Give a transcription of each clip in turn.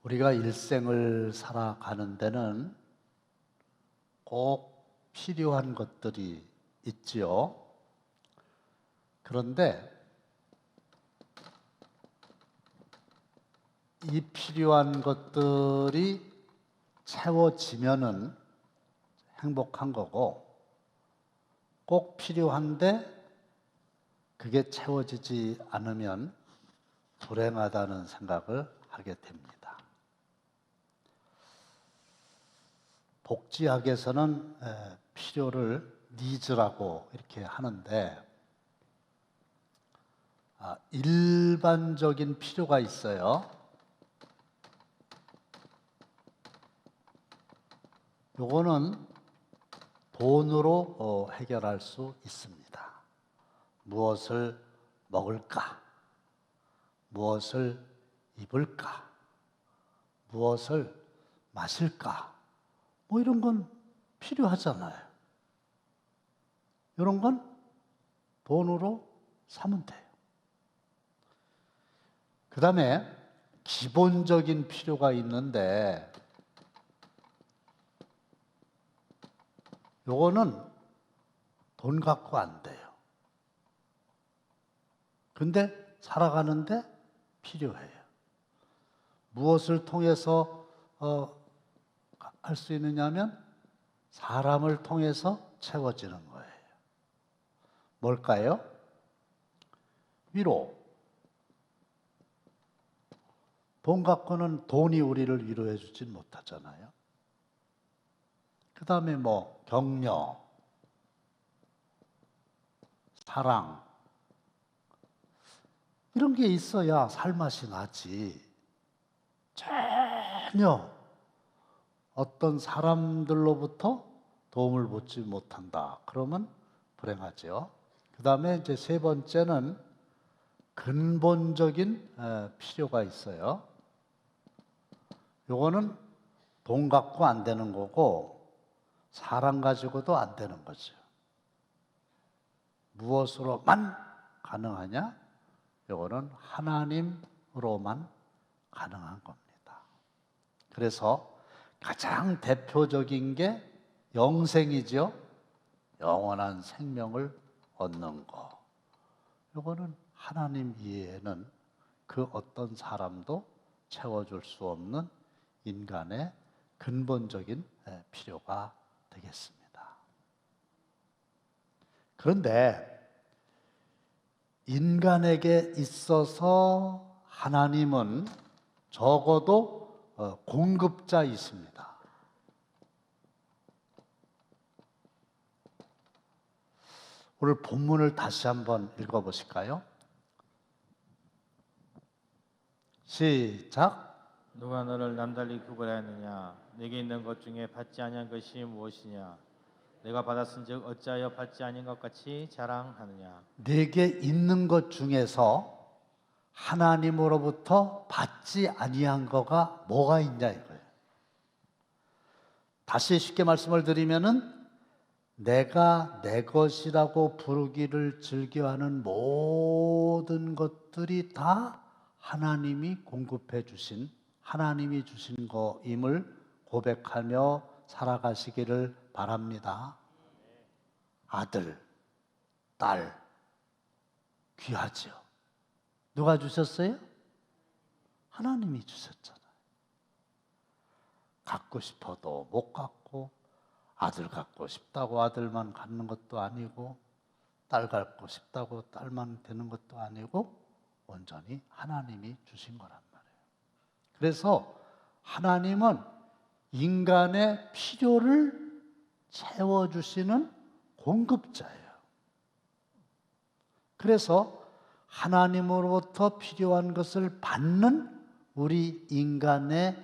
우리가 일생을 살아가는 데는 꼭 필요한 것들이 있지요. 그런데 이 필요한 것들이 채워지면은 행복한 거고, 꼭 필요한데 그게 채워지지 않으면 불행하다는 생각을 하게 됩니다. 복지학에서는 필요를 니즈라고 이렇게 하는데, 일반적인 필요가 있어요. 요거는 돈으로 해결할 수 있습니다. 무엇을 먹을까? 무엇을 입을까? 무엇을 마실까? 뭐 이런 건 필요하잖아요. 이런 건 돈으로 사면 돼요. 그 다음에 기본적인 필요가 있는데, 요거는 돈 갖고 안 돼요. 근데 살아가는데 필요해요. 무엇을 통해서 할 수 있느냐면 사람을 통해서 채워지는 거예요. 뭘까요? 위로. 돈 갖고는 돈이 우리를 위로해 주진 못하잖아요. 그 다음에 뭐 격려, 사랑, 이런 게 있어야 살맛이 나지. 전혀 어떤 사람들로부터 도움을 받지 못한다. 그러면 불행하죠. 그 다음에 이제 세 번째는 근본적인 필요가 있어요. 요거는 돈 갖고 안 되는 거고, 사람 가지고도 안 되는 거죠. 무엇으로만 가능하냐? 요거는 하나님으로만 가능한 겁니다. 그래서 가장 대표적인 게 영생이죠. 영원한 생명을 얻는 거. 요거는 하나님 이외에는 그 어떤 사람도 채워줄 수 없는 인간의 근본적인 필요가 되겠습니다. 그런데 인간에게 있어서 하나님은 적어도 공급자이십니다. 오늘 본문을 다시 한번 읽어보실까요? 시작. 누가 너를 남달리 구별하였느냐? 내게 있는 것 중에 받지 아니한 것이 무엇이냐? 내가 받았은즉 어찌하여 받지 아닌 것 같이 자랑하느냐? 내게 있는 것 중에서 하나님으로부터 받지 아니한 거가 뭐가 있냐 이거예요. 다시 쉽게 말씀을 드리면은 내가 내 것이라고 부르기를 즐겨하는 모든 것들이 다 하나님이 공급해 주신, 하나님이 주신 거임을 고백하며 살아가시기를 바랍니다. 아들, 딸, 귀하죠. 누가 주셨어요? 하나님이 주셨잖아요. 갖고 싶어도 못 갖고, 아들 갖고 싶다고 아들만 갖는 것도 아니고, 딸 갖고 싶다고 딸만 되는 것도 아니고, 온전히 하나님이 주신 거란 말이에요. 그래서 하나님은 인간의 필요를 채워주시는 공급자예요. 그래서 하나님으로부터 필요한 것을 받는 우리 인간의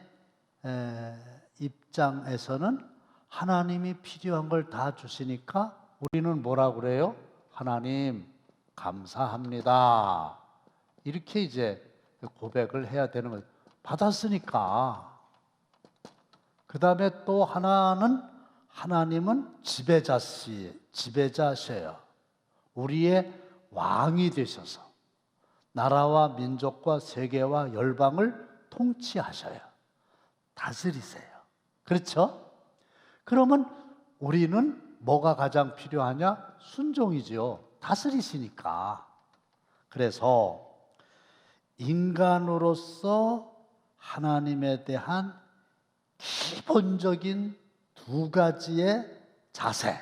입장에서는 하나님이 필요한 걸 다 주시니까 우리는 뭐라 그래요? 하나님 감사합니다. 이렇게 이제 고백을 해야 되는 거예요. 받았으니까. 그 다음에 또 하나는 하나님은 지배자셔요. 우리의 왕이 되셔서 나라와 민족과 세계와 열방을 통치하셔요. 다스리세요. 그렇죠? 그러면 우리는 뭐가 가장 필요하냐? 순종이지요. 다스리시니까. 그래서 인간으로서 하나님에 대한 기본적인 두 가지의 자세,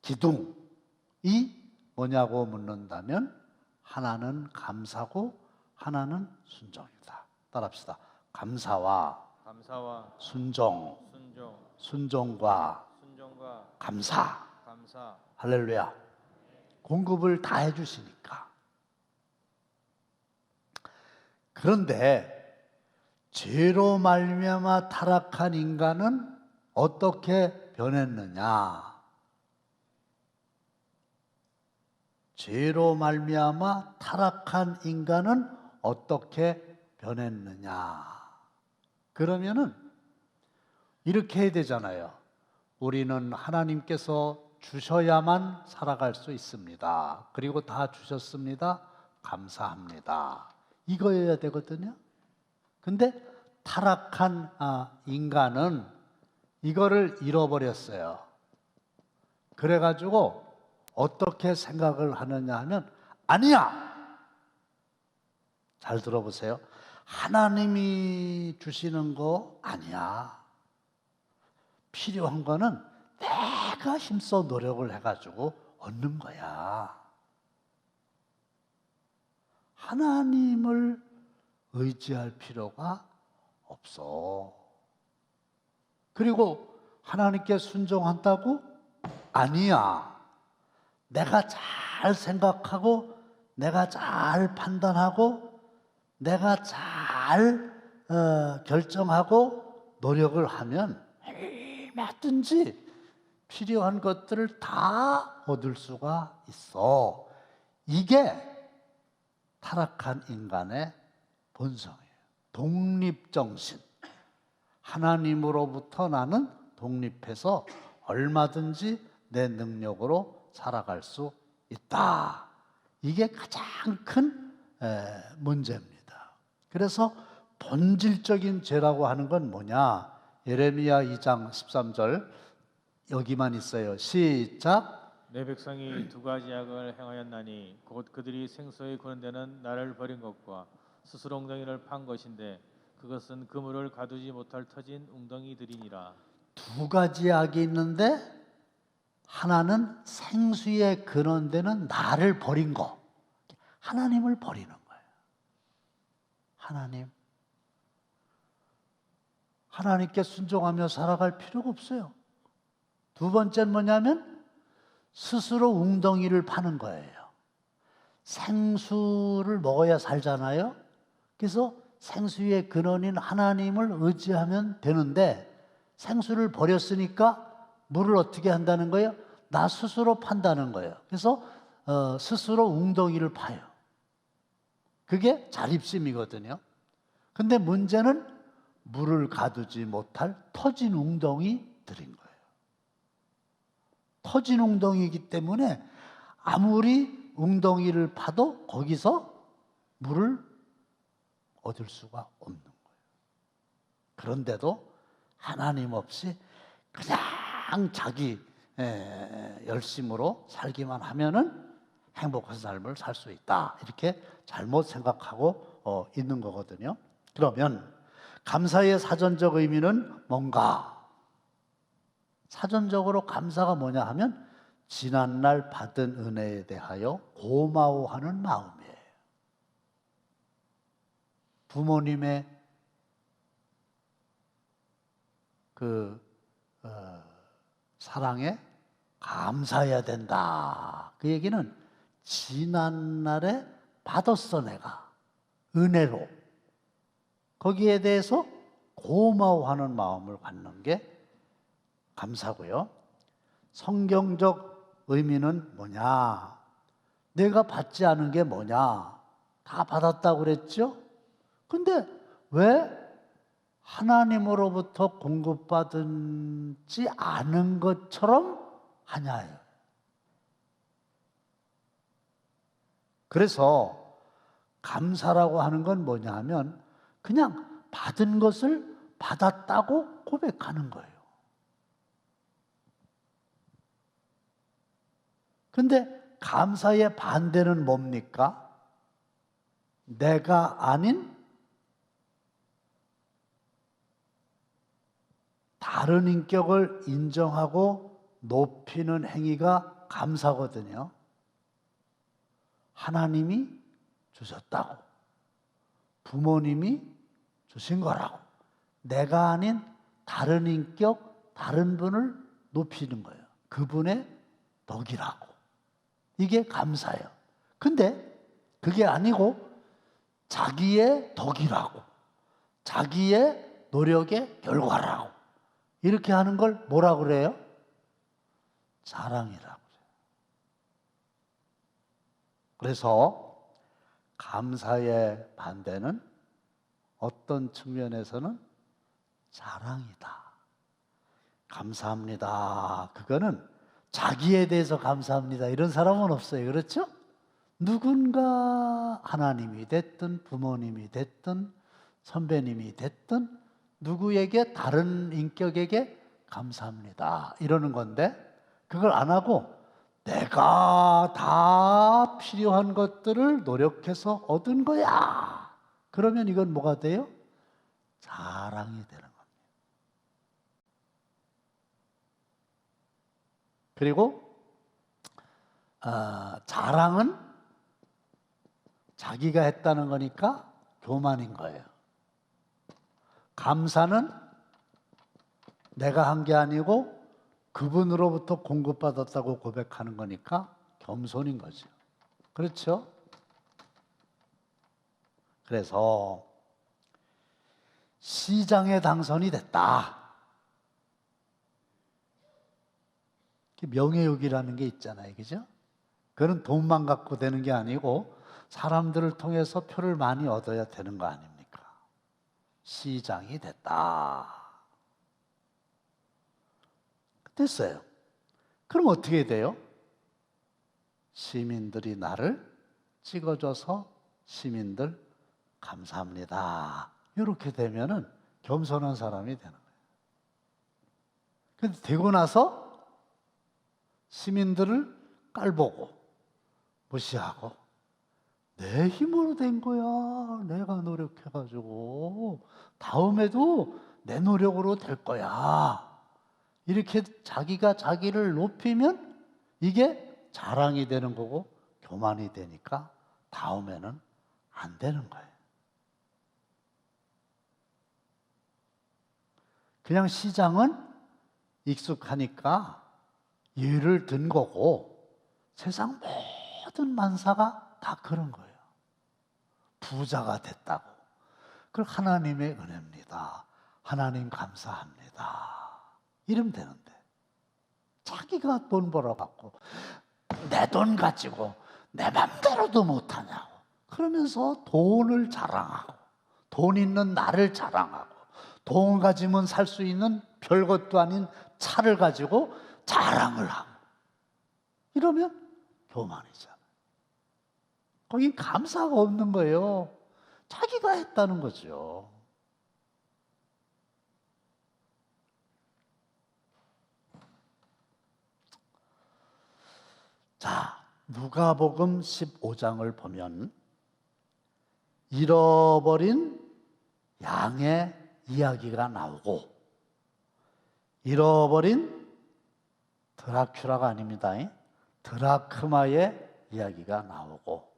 기둥이 뭐냐고 묻는다면 하나는 감사고 하나는 순종이다. 따라합시다. 감사와 순종, 순종과 감사. 할렐루야. 공급을 다 해주시니까. 그런데 죄로 말미암아 타락한 인간은 어떻게 변했느냐? 죄로 말미암아 타락한 인간은 어떻게 변했느냐? 그러면은 이렇게 해야 되잖아요. 우리는 하나님께서 주셔야만 살아갈 수 있습니다. 그리고 다 주셨습니다. 감사합니다. 이거여야 되거든요. 근데 타락한 인간은 이거를 잃어버렸어요. 그래가지고 어떻게 생각을 하느냐 하면 아니야. 잘 들어보세요. 하나님이 주시는 거 아니야. 필요한 거는 내가 힘써 노력을 해가지고 얻는 거야. 하나님을 의지할 필요가 없어. 그리고 하나님께 순종한다고? 아니야. 내가 잘 생각하고 내가 잘 판단하고 내가 잘 결정하고 노력을 하면 얼마든지 필요한 것들을 다 얻을 수가 있어. 이게 타락한 인간의 본성이에요. 독립정신. 하나님으로부터 나는 독립해서 얼마든지 내 능력으로 살아갈 수 있다. 이게 가장 큰 문제입니다. 그래서 본질적인 죄라고 하는 건 뭐냐? 예레미야 2장 13절 여기만 있어요. 시작. 내 백성이 두 가지 악을 행하였나니 곧 그들이 생수의 그런 데는 나를 버린 것과 스스로 웅덩이를 판 것인데 그것은 그물을 가두지 못할 터진 웅덩이들이니라. 두 가지 악이 있는데 하나는 생수의 근원 되는 나를 버린 거. 하나님을 버리는 거예요. 하나님께 순종하며 살아갈 필요가 없어요. 두 번째는 뭐냐면 스스로 웅덩이를 파는 거예요. 생수를 먹어야 살잖아요. 그래서 생수의 근원인 하나님을 의지하면 되는데 생수를 버렸으니까 물을 어떻게 한다는 거예요? 나 스스로 판다는 거예요. 그래서 스스로 웅덩이를 파요. 그게 자립심이거든요. 근데 문제는 물을 가두지 못할 터진 웅덩이들인 거예요. 터진 웅덩이이기 때문에 아무리 웅덩이를 파도 거기서 물을 얻을 수가 없는 거예요. 그런데도 하나님 없이 그냥 자기 열심으로 살기만 하면은 행복한 삶을 살 수 있다. 이렇게 잘못 생각하고 있는 거거든요. 그러면 감사의 사전적 의미는 뭔가? 사전적으로 감사가 뭐냐 하면 지난날 받은 은혜에 대하여 고마워하는 마음이에요. 부모님의 사랑에 감사해야 된다. 그 얘기는 지난날에 받았어 내가 은혜로. 거기에 대해서 고마워하는 마음을 갖는 게 감사고요. 성경적 의미는 뭐냐? 내가 받지 않은 게 뭐냐? 다 받았다고 그랬죠? 근데 왜 하나님으로부터 공급받지 않은 것처럼 하냐요. 그래서 감사라고 하는 건 뭐냐 하면 그냥 받은 것을 받았다고 고백하는 거예요. 근데 감사의 반대는 뭡니까? 내가 아닌 다른 인격을 인정하고 높이는 행위가 감사거든요. 하나님이 주셨다고, 부모님이 주신 거라고, 내가 아닌 다른 인격, 다른 분을 높이는 거예요. 그분의 덕이라고. 이게 감사예요. 근데 그게 아니고 자기의 덕이라고, 자기의 노력의 결과라고 이렇게 하는 걸 뭐라 그래요? 자랑이라고 그래요. 그래서 감사의 반대는 어떤 측면에서는 자랑이다. 감사합니다. 그거는 자기에 대해서 감사합니다. 이런 사람은 없어요. 그렇죠? 누군가 하나님이 됐든 부모님이 됐든 선배님이 됐든 누구에게 다른 인격에게 감사합니다. 이러는 건데 그걸 안 하고 내가 다 필요한 것들을 노력해서 얻은 거야. 그러면 이건 뭐가 돼요? 자랑이 되는 겁니다. 그리고 자랑은 자기가 했다는 거니까 교만인 거예요. 감사는 내가 한 게 아니고 그분으로부터 공급받았다고 고백하는 거니까 겸손인 거죠. 그렇죠? 그래서 시장에 당선이 됐다. 명예욕이라는 게 있잖아요. 그죠? 그건 돈만 갖고 되는 게 아니고 사람들을 통해서 표를 많이 얻어야 되는 거 아닙니까? 시장이 됐다. 됐어요. 그럼 어떻게 돼요? 시민들이 나를 찍어줘서 시민들 감사합니다. 이렇게 되면은 겸손한 사람이 되는 거예요. 근데 되고 나서 시민들을 깔보고 무시하고 내 힘으로 된 거야. 내가 노력해가지고 다음에도 내 노력으로 될 거야. 이렇게 자기가 자기를 높이면 이게 자랑이 되는 거고 교만이 되니까 다음에는 안 되는 거예요. 그냥 시장은 익숙하니까 예를 든 거고 세상 모든 만사가 다 그런 거예요. 부자가 됐다고. 그걸 하나님의 은혜입니다. 하나님 감사합니다. 이러면 되는데 자기가 돈 벌어갖고 내 돈 가지고 내 맘대로도 못하냐고 그러면서 돈을 자랑하고 돈 있는 나를 자랑하고 돈 가지면 살 수 있는 별것도 아닌 차를 가지고 자랑을 하고 이러면 교만이잖아요. 거긴 감사가 없는 거예요. 자기가 했다는 거죠. 자, 누가복음 15장을 보면 잃어버린 양의 이야기가 나오고 잃어버린 드라큘라가 아닙니다. 드라크마의 이야기가 나오고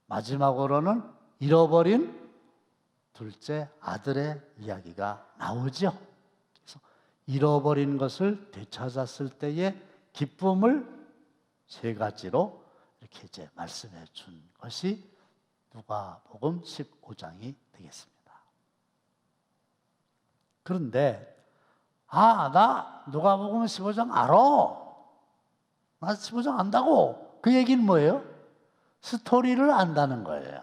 마지막으로는 잃어버린 둘째 아들의 이야기가 나오죠. 그래서 잃어버린 것을 되찾았을 때의 기쁨을 세 가지로 이렇게 이제 말씀해 준 것이 누가복음 15장이 되겠습니다. 그런데 나 누가복음 15장 알아. 나 15장 안다고. 그 얘기는 뭐예요? 스토리를 안다는 거예요.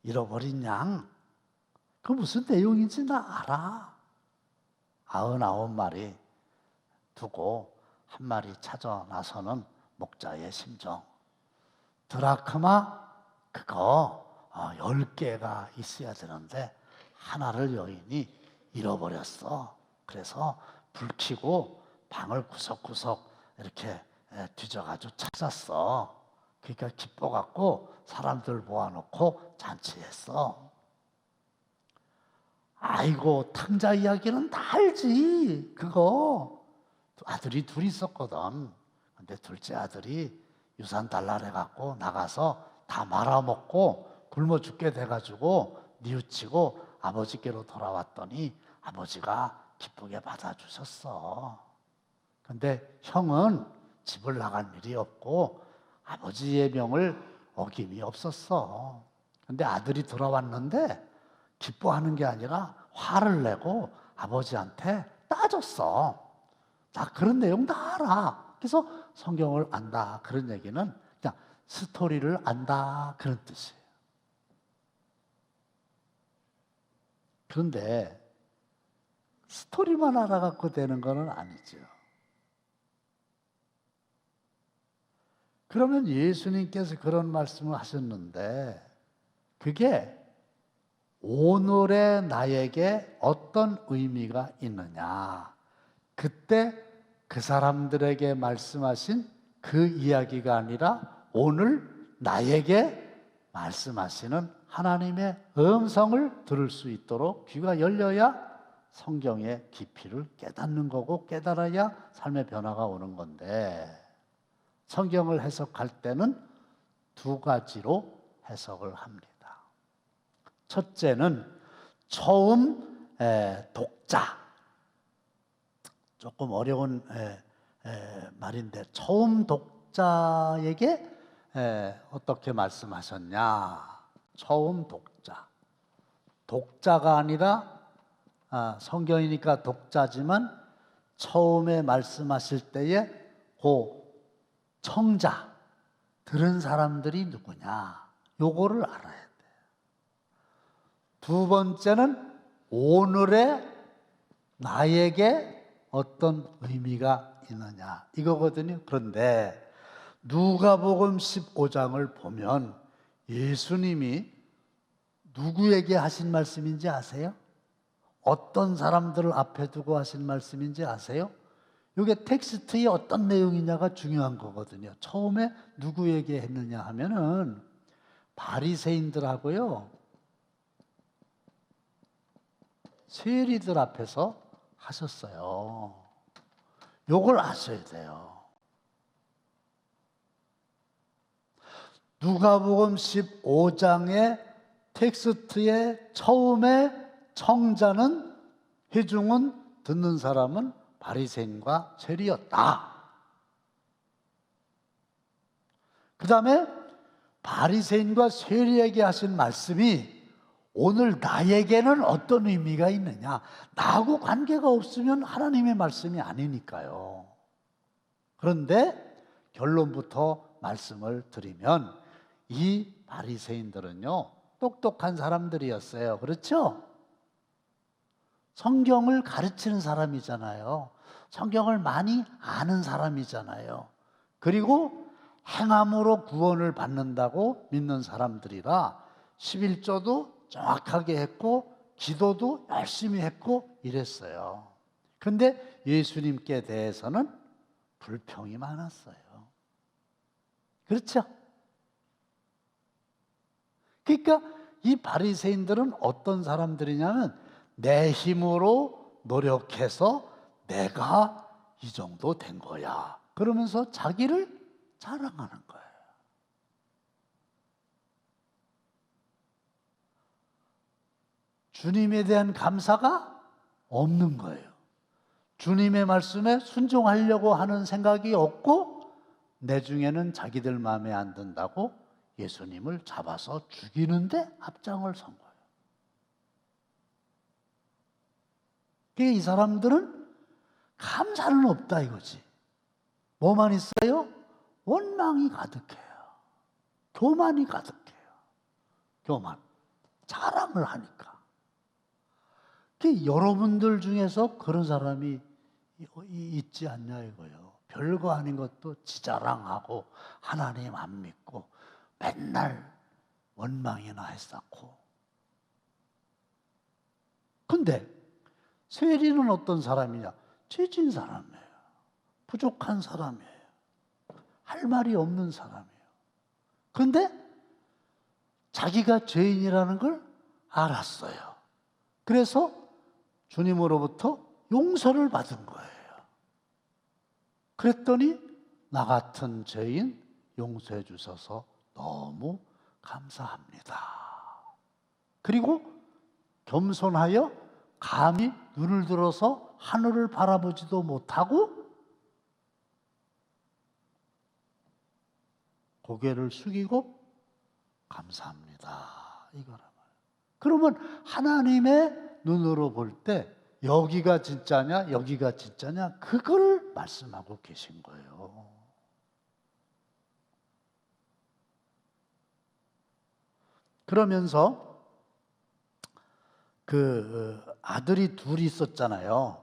잃어버린 양. 그 무슨 내용인지 나 알아. 99마리 두고 한 마리 찾아 나서는 목자의 심정. 드라크마 그거 10개가 있어야 되는데 하나를 여인이 잃어버렸어. 그래서 불 켜고 방을 구석구석 이렇게 뒤져가지고 찾았어. 그러니까 기뻐갖고 사람들 모아놓고 잔치했어. 아이고, 탕자 이야기는 다 알지. 그거 아들이 둘 있었거든. 근데 둘째 아들이 유산 달라 해갖고 나가서 다 말아먹고 굶어 죽게 돼가지고 뉘우치고 아버지께로 돌아왔더니 아버지가 기쁘게 받아주셨어. 근데 형은 집을 나갈 일이 없고 아버지의 명을 어김이 없었어. 근데 아들이 돌아왔는데 기뻐하는 게 아니라 화를 내고 아버지한테 따졌어. 나 그런 내용 다 알아. 그래서 성경을 안다. 그런 얘기는 그냥 스토리를 안다. 그런 뜻이에요. 그런데 스토리만 알아갖고 되는 건 아니죠. 그러면 예수님께서 그런 말씀을 하셨는데 그게 오늘의 나에게 어떤 의미가 있느냐. 그때 그 사람들에게 말씀하신 그 이야기가 아니라 오늘 나에게 말씀하시는 하나님의 음성을 들을 수 있도록 귀가 열려야 성경의 깊이를 깨닫는 거고 깨달아야 삶의 변화가 오는 건데 성경을 해석할 때는 두 가지로 해석을 합니다. 첫째는 처음 독자. 조금 어려운 말인데 처음 독자에게 어떻게 말씀하셨냐. 처음 독자. 독자가 아니라 성경이니까 독자지만 처음에 말씀하실 때에 그 청자, 들은 사람들이 누구냐. 요거를 알아야 돼요. 두 번째는 오늘의 나에게 어떤 의미가 있느냐. 이거거든요. 그런데 누가복음 15장을 보면 예수님이 누구에게 하신 말씀인지 아세요? 어떤 사람들을 앞에 두고 하신 말씀인지 아세요? 이게 텍스트에 어떤 내용이냐가 중요한 거거든요. 처음에 누구에게 했느냐 하면은 바리새인들하고요, 세리들 앞에서 하셨어요. 요걸 아셔야 돼요. 누가복음 15장의 텍스트의 처음에 청자는 회중은 듣는 사람은 바리새인과 세리였다. 그 다음에 바리새인과 세리에게 하신 말씀이 오늘 나에게는 어떤 의미가 있느냐. 나하고 관계가 없으면 하나님의 말씀이 아니니까요. 그런데 결론부터 말씀을 드리면 이 바리새인들은요 똑똑한 사람들이었어요. 그렇죠? 성경을 가르치는 사람이잖아요. 성경을 많이 아는 사람이잖아요. 그리고 행함으로 구원을 받는다고 믿는 사람들이라 11조도 정확하게 했고 기도도 열심히 했고 이랬어요. 근데 예수님께 대해서는 불평이 많았어요. 그렇죠? 그러니까 이 바리새인들은 어떤 사람들이냐면 내 힘으로 노력해서 내가 이 정도 된 거야. 그러면서 자기를 자랑하는 거예요. 주님에 대한 감사가 없는 거예요. 주님의 말씀에 순종하려고 하는 생각이 없고 내 중에는 자기들 마음에 안 든다고 예수님을 잡아서 죽이는데 앞장을 선 거예요. 그러니까 이 사람들은 감사는 없다 이거지. 뭐만 있어요? 원망이 가득해요. 교만이 가득해요. 교만. 자랑을 하니까. 여러분들 중에서 그런 사람이 있지 않냐 이거예요. 별거 아닌 것도 지자랑하고 하나님 안 믿고 맨날 원망이나 했었고. 근데 세리는 어떤 사람이냐? 죄진 사람이에요. 부족한 사람이에요. 할 말이 없는 사람이에요. 근데 자기가 죄인이라는 걸 알았어요. 그래서 주님으로부터 용서를 받은 거예요. 그랬더니 나 같은 죄인 용서해 주셔서 너무 감사합니다. 그리고 겸손하여 감히 눈을 들어서 하늘을 바라보지도 못하고 고개를 숙이고 감사합니다. 이거란 말이에요. 그러면 하나님의 눈으로 볼 때 여기가 진짜냐 여기가 진짜냐 그걸 말씀하고 계신 거예요. 그러면서 그 아들이 둘이 있었잖아요.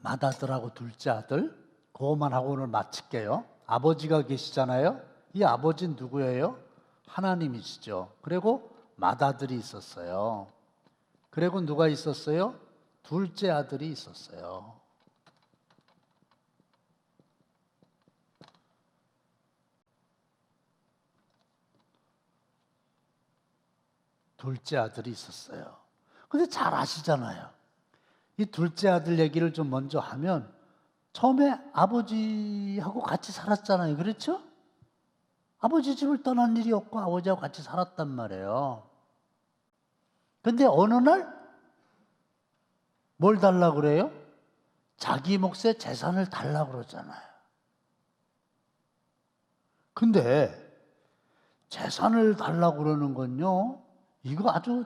맏아들하고 둘째 아들. 그것만 하고 오늘 마칠게요. 아버지가 계시잖아요. 이 아버지는 누구예요? 하나님이시죠. 그리고 맏아들이 있었어요. 그리고 누가 있었어요? 둘째 아들이 있었어요. 둘째 아들이 있었어요. 근데 잘 아시잖아요. 이 둘째 아들 얘기를 좀 먼저 하면 처음에 아버지하고 같이 살았잖아요. 그렇죠? 아버지 집을 떠난 일이 없고 아버지하고 같이 살았단 말이에요. 근데 어느 날 뭘 달라고 그래요? 자기 몫의 재산을 달라고 그러잖아요. 근데 재산을 달라고 그러는 건요, 이거 아주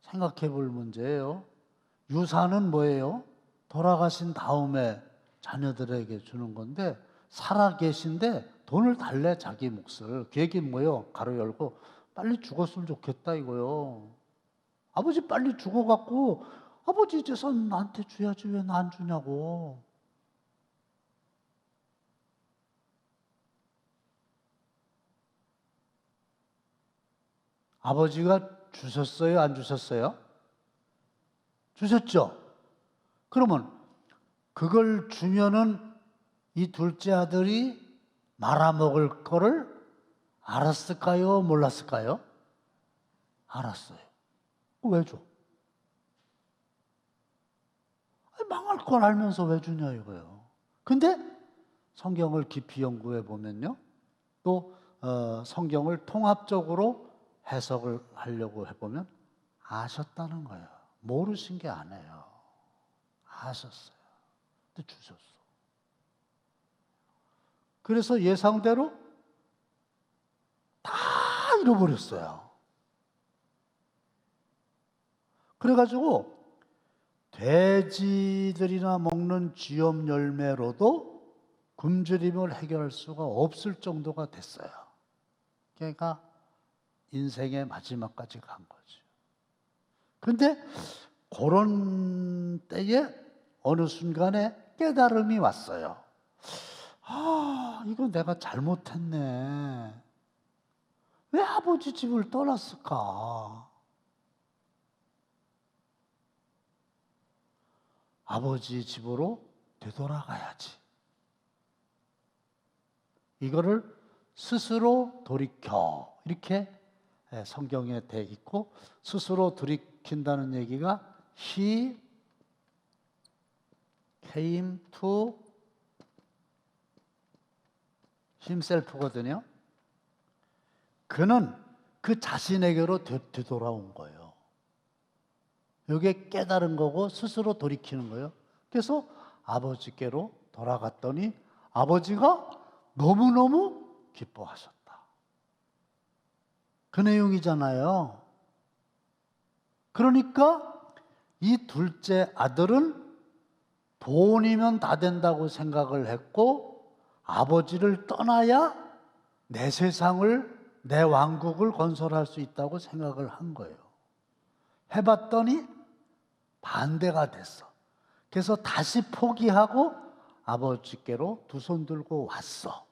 생각해 볼 문제예요. 유산은 뭐예요? 돌아가신 다음에 자녀들에게 주는 건데 살아 계신데 돈을 달래 자기 몫을. 그 얘기는 뭐예요? 가로 열고 빨리 죽었으면 좋겠다 이거요. 아버지 빨리 죽어갖고 아버지 재산 나한테 줘야지 왜 나 안 주냐고. 아버지가 주셨어요? 안 주셨어요? 주셨죠? 그러면 그걸 주면은 이 둘째 아들이 말아먹을 거를 알았을까요? 몰랐을까요? 알았어요. 왜 줘? 망할 걸 알면서 왜 주냐 이거예요. 근데 성경을 깊이 연구해 보면요. 또 성경을 통합적으로 해석을 하려고 해보면 아셨다는 거예요. 모르신 게 아니에요. 아셨어요. 근데 주셨어. 그래서 예상대로 다 잃어버렸어요. 그래가지고 돼지들이나 먹는 쥐염 열매로도 굶주림을 해결할 수가 없을 정도가 됐어요. 그러니까 인생의 마지막까지 간 거죠. 근데 그런 때에 어느 순간에 깨달음이 왔어요. 아, 이거 내가 잘못했네. 왜 아버지 집을 떠났을까? 아버지 집으로 되돌아가야지. 이거를 스스로 돌이켜. 이렇게 성경에 돼 있고, 스스로 돌이킨다는 얘기가 He came to himself거든요. 그는 그 자신에게로 되돌아온 거예요. 이게 깨달은 거고 스스로 돌이키는 거예요. 그래서 아버지께로 돌아갔더니 아버지가 너무너무 기뻐하셨다. 그 내용이잖아요. 그러니까 이 둘째 아들은 돈이면 다 된다고 생각을 했고 아버지를 떠나야 내 세상을, 내 왕국을 건설할 수 있다고 생각을 한 거예요. 해봤더니 반대가 됐어. 그래서 다시 포기하고 아버지께로 두 손 들고 왔어.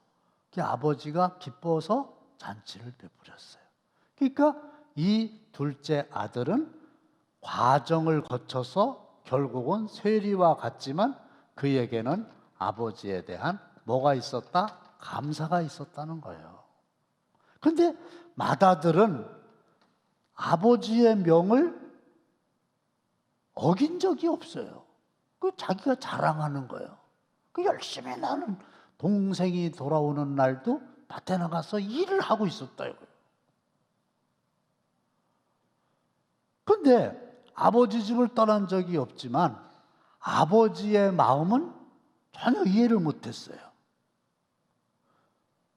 그 아버지가 기뻐서 잔치를 베풀었어요. 그러니까 이 둘째 아들은 과정을 거쳐서 결국은 쇠리와 같지만 그에게는 아버지에 대한 뭐가 있었다? 감사가 있었다는 거예요. 그런데 맏아들은 아버지의 명을 어긴 적이 없어요. 그 자기가 자랑하는 거예요. 그 열심히 나는 동생이 돌아오는 날도 밭에 나가서 일을 하고 있었다 이거예요. 그런데 아버지 집을 떠난 적이 없지만 아버지의 마음은 전혀 이해를 못했어요.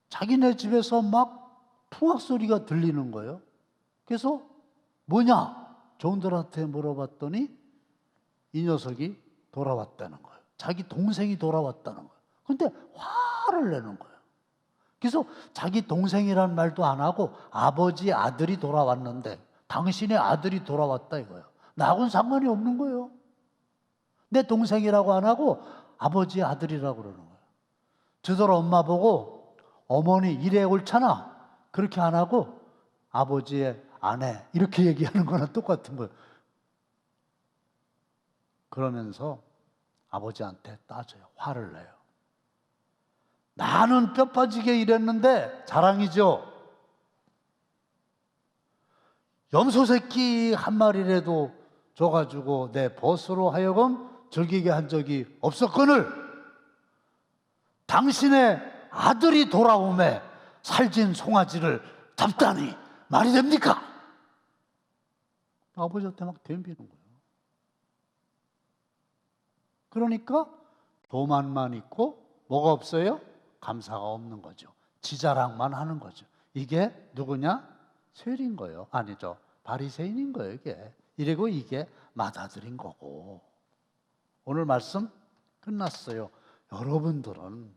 자기네 집에서 막 풍악 소리가 들리는 거예요. 그래서 뭐냐? 종들한테 물어봤더니 이 녀석이 돌아왔다는 거예요. 자기 동생이 돌아왔다는 거예요. 근데 화를 내는 거예요. 그래서 자기 동생이란 말도 안 하고 아버지 아들이 돌아왔는데 당신의 아들이 돌아왔다 이거예요. 나하고는 상관이 없는 거예요. 내 동생이라고 안 하고 아버지 아들이라고 그러는 거예요. 저더러 엄마 보고 어머니 이래 옳잖아. 그렇게 안 하고 아버지의 아내 이렇게 얘기하는 거랑 똑같은 거예요. 그러면서 아버지한테 따져요. 화를 내요. 나는 뼈 빠지게 일했는데 자랑이죠. 염소 새끼 한 마리라도 줘가지고 내 보스로 하여금 즐기게 한 적이 없었거늘 당신의 아들이 돌아오매 살진 송아지를 잡다니 말이 됩니까? 아버지한테 막 덤비는 거예요. 그러니까 교만만 있고 뭐가 없어요? 감사가 없는 거죠. 지자랑만 하는 거죠. 이게 누구냐? 쇠리인 거예요. 아니죠. 바리새인인 거예요. 이게. 이래고 이게 맏아들인 거고. 오늘 말씀 끝났어요. 여러분들은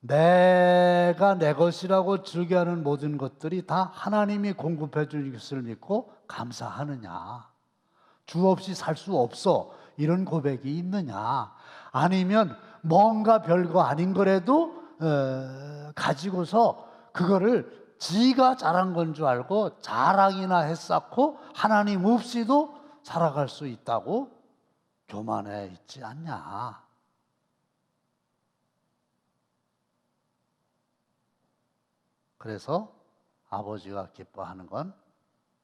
내가 내 것이라고 즐겨하는 모든 것들이 다 하나님이 공급해 주는 것을 믿고 감사하느냐? 주 없이 살 수 없어. 이런 고백이 있느냐? 아니면 뭔가 별거 아닌 거라도 가지고서 그거를 지가 잘한 건 줄 알고 자랑이나 했었고 하나님 없이도 살아갈 수 있다고 교만해 있지 않냐? 그래서 아버지가 기뻐하는 건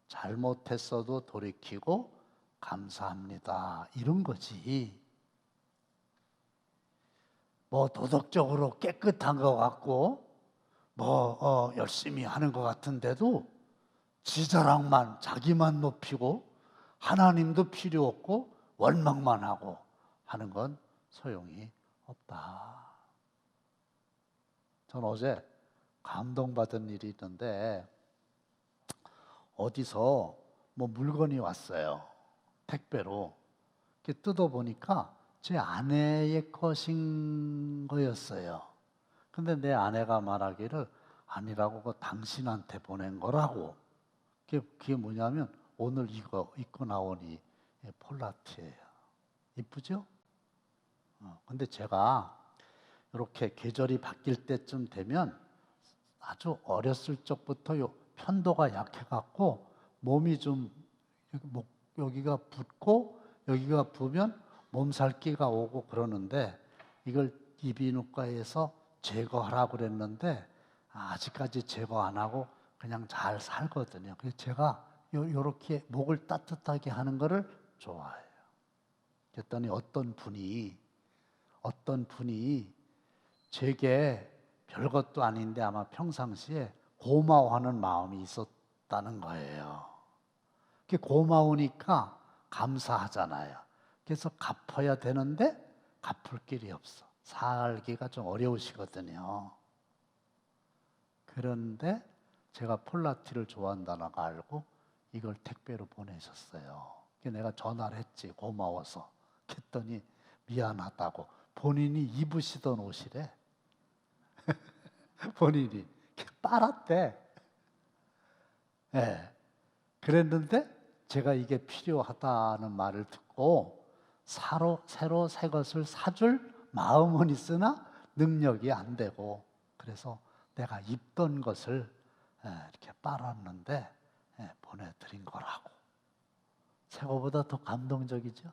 잘못했어도 돌이키고 감사합니다. 이런 거지. 뭐 도덕적으로 깨끗한 것 같고 열심히 하는 것 같은데도 지 자랑만 자기만 높이고 하나님도 필요 없고 원망만 하고 하는 건 소용이 없다. 전 어제 감동받은 일이 있는데 어디서 뭐 물건이 왔어요. 택배로. 이렇게 뜯어보니까 제 아내의 것인 거였어요. 근데 내 아내가 말하기를 아니라고 그거 당신한테 보낸 거라고. 그게 뭐냐면 오늘 이거 입고 나오니 폴라티예요. 이쁘죠? 근데 제가 이렇게 계절이 바뀔 때쯤 되면 아주 어렸을 적부터 편도가 약해갖고 몸이 좀 여기가 붓고 여기가 부으면 몸살기가 오고 그러는데 이걸 이비인후과에서 제거하라고 그랬는데 아직까지 제거 안 하고 그냥 잘 살거든요. 그래서 제가 요렇게 목을 따뜻하게 하는 거를 좋아해요. 그랬더니 어떤 분이 제게 별것도 아닌데 아마 평상시에 고마워하는 마음이 있었다는 거예요. 그게 고마우니까 감사하잖아요. 그래서 갚아야 되는데 갚을 길이 없어. 살기가 좀 어려우시거든요. 그런데 제가 폴라티를 좋아한다는 거 알고 이걸 택배로 보내셨어요. 내가 전화를 했지, 고마워서. 그랬더니 미안하다고. 본인이 입으시던 옷이래. 본인이 빨았대. 네. 그랬는데 제가 이게 필요하다는 말을 듣고 새로 새 것을 사줄 마음은 있으나 능력이 안 되고 그래서 내가 입던 것을 이렇게 빨았는데 보내드린 거라고. 새거보다 더 감동적이죠.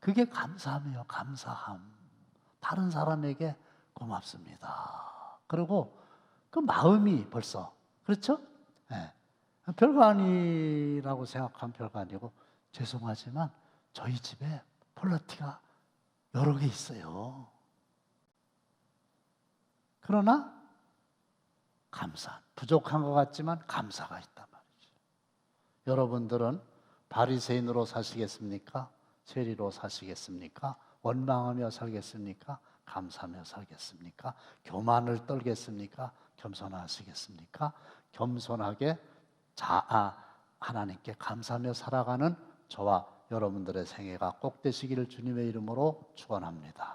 그게 감사함이에요. 감사함. 다른 사람에게 고맙습니다. 그리고 그 마음이 벌써 그렇죠? 별거 아니라고 생각하면 별거 아니고 죄송하지만 저희 집에 폴라티가 여러 개 있어요. 그러나 부족한 것 같지만 감사가 있단 말이죠. 여러분들은 바리새인으로 사시겠습니까? 세리로 사시겠습니까? 원망하며 살겠습니까? 감사하며 살겠습니까? 교만을 떨겠습니까? 겸손하시겠습니까? 겸손하게 하나님께 감사하며 살아가는 저와 여러분들의 생애가 꼭 되시기를 주님의 이름으로 축원합니다.